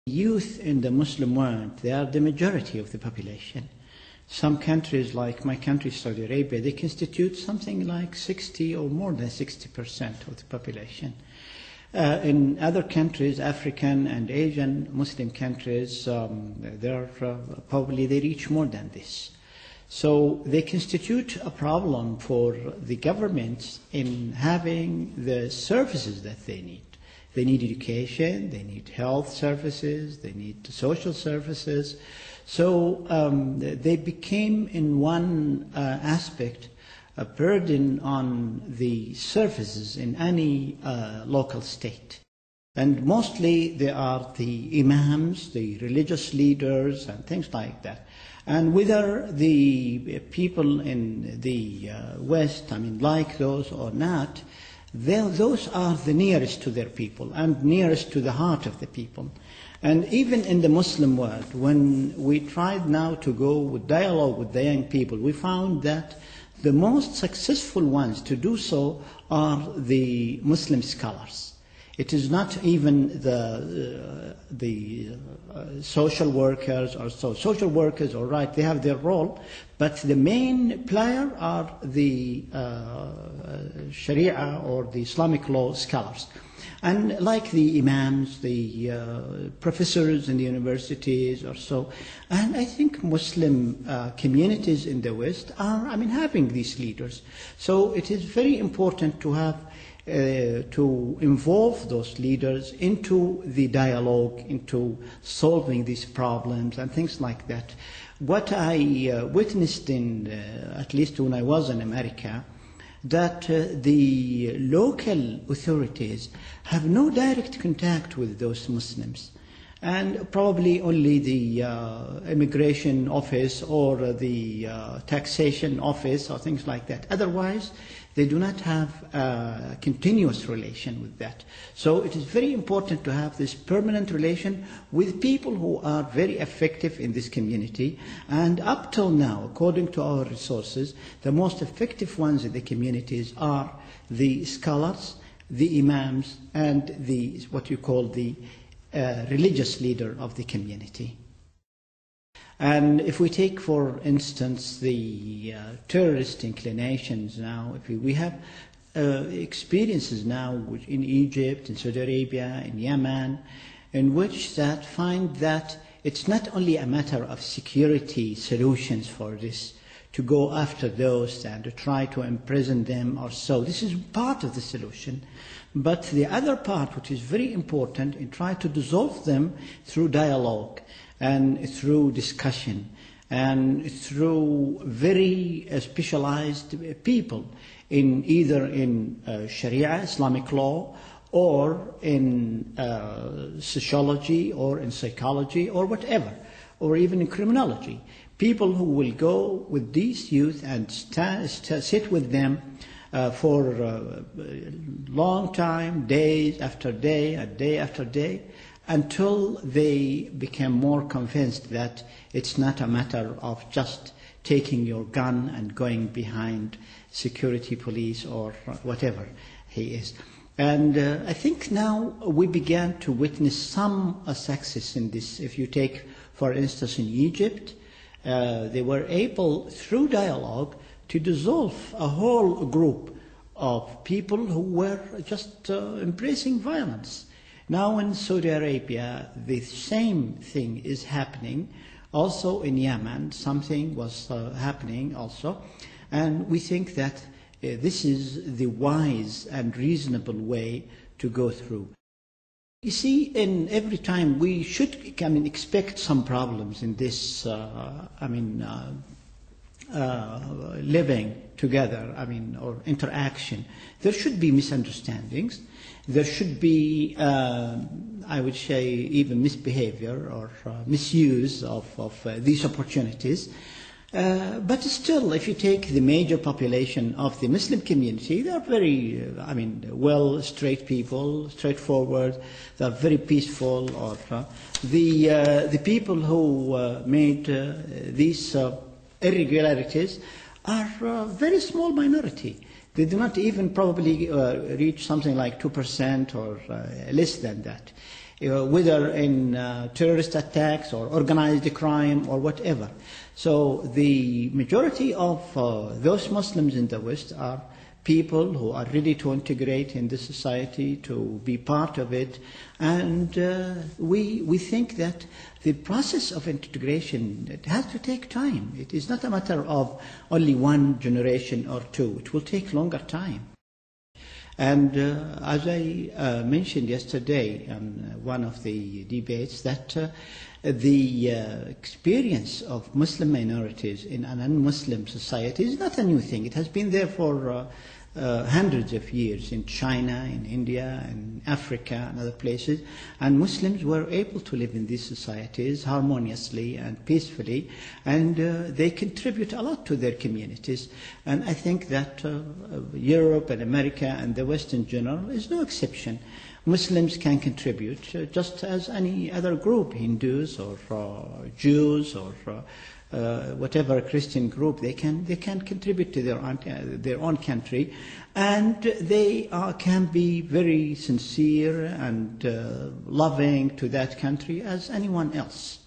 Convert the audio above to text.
Youth in the Muslim world, they are the majority of the population. Some countries, like my country, Saudi Arabia, they constitute something like 60 or more than 60% of the population. In other countries, African and Asian Muslim countries, probably they reach more than this. So they constitute a problem for the governments in having the services that they need. They need education, they need health services, they need social services. So they became, in one aspect, a burden on the services in any local state. And mostly they are the imams, the religious leaders, and things like that. And whether the people in the West, like those or not, those are the nearest to their people and nearest to the heart of the people. And even in the Muslim world, when we tried now to go with dialogue with the young people, we found that the most successful ones to do so are the Muslim scholars. It is not even the social workers or so. Social workers, all right, they have their role, but the main player are the Sharia or the Islamic law scholars. And like the imams, the professors in the universities or so. And I think Muslim communities in the West are, having these leaders. So it is very important to have to involve those leaders into the dialogue, into solving these problems and things like that. What I witnessed at least when I was in America, that the local authorities have no direct contact with those Muslims. And probably only the immigration office or the taxation office or things like that. Otherwise, they do not have a continuous relation with that. So it is very important to have this permanent relation with people who are very effective in this community. And up till now, according to our resources, the most effective ones in the communities are the scholars, the imams, and what you call the religious leader of the community. And if we take, for instance, the terrorist inclinations now, we have experiences now in Egypt, in Saudi Arabia, in Yemen, in which that find that it's not only a matter of security solutions for this, to go after those and to try to imprison them or so. This is part of the solution. But the other part, which is very important, in trying to dissolve them through dialogue and through discussion and through very specialized people either in Sharia, Islamic law, or in sociology or in psychology or whatever, or even in criminology. People who will go with these youth and sit with them for a long time, days after day and day after day, until they become more convinced that it's not a matter of just taking your gun and going behind security police or whatever he is. And I think now we began to witness some success in this. If you take, for instance, in Egypt, they were able, through dialogue, to dissolve a whole group of people who were just embracing violence. Now in Saudi Arabia, the same thing is happening. Also in Yemen, something was happening also. And we think that this is the wise and reasonable way to go through. You see, in every time we should expect some problems in this living together, or interaction. There should be misunderstandings. There should be, I would say, even misbehavior or misuse of these opportunities. But still, if you take the major population of the Muslim community, they are very, straight people, straightforward. They are very peaceful. Or the people who made these irregularities are a very small minority. They do not even probably reach something like 2% or less than that. whether in terrorist attacks or organized crime or whatever. So the majority of those Muslims in the West are people who are ready to integrate in the society, to be part of it. And we think that the process of integration, it has to take time. It is not a matter of only one generation or two. It will take longer time. And as I mentioned yesterday on one of the debates, that the experience of Muslim minorities in an un-Muslim society is not a new thing. It has been there for hundreds of years in China, in India, in Africa, and other places. And Muslims were able to live in these societies harmoniously and peacefully, and they contribute a lot to their communities. And I think that Europe and America and the West in general is no exception. Muslims can contribute just as any other group, Hindus or Jews or whatever Christian group. They can contribute to their own country, and they can be very sincere and loving to that country as anyone else.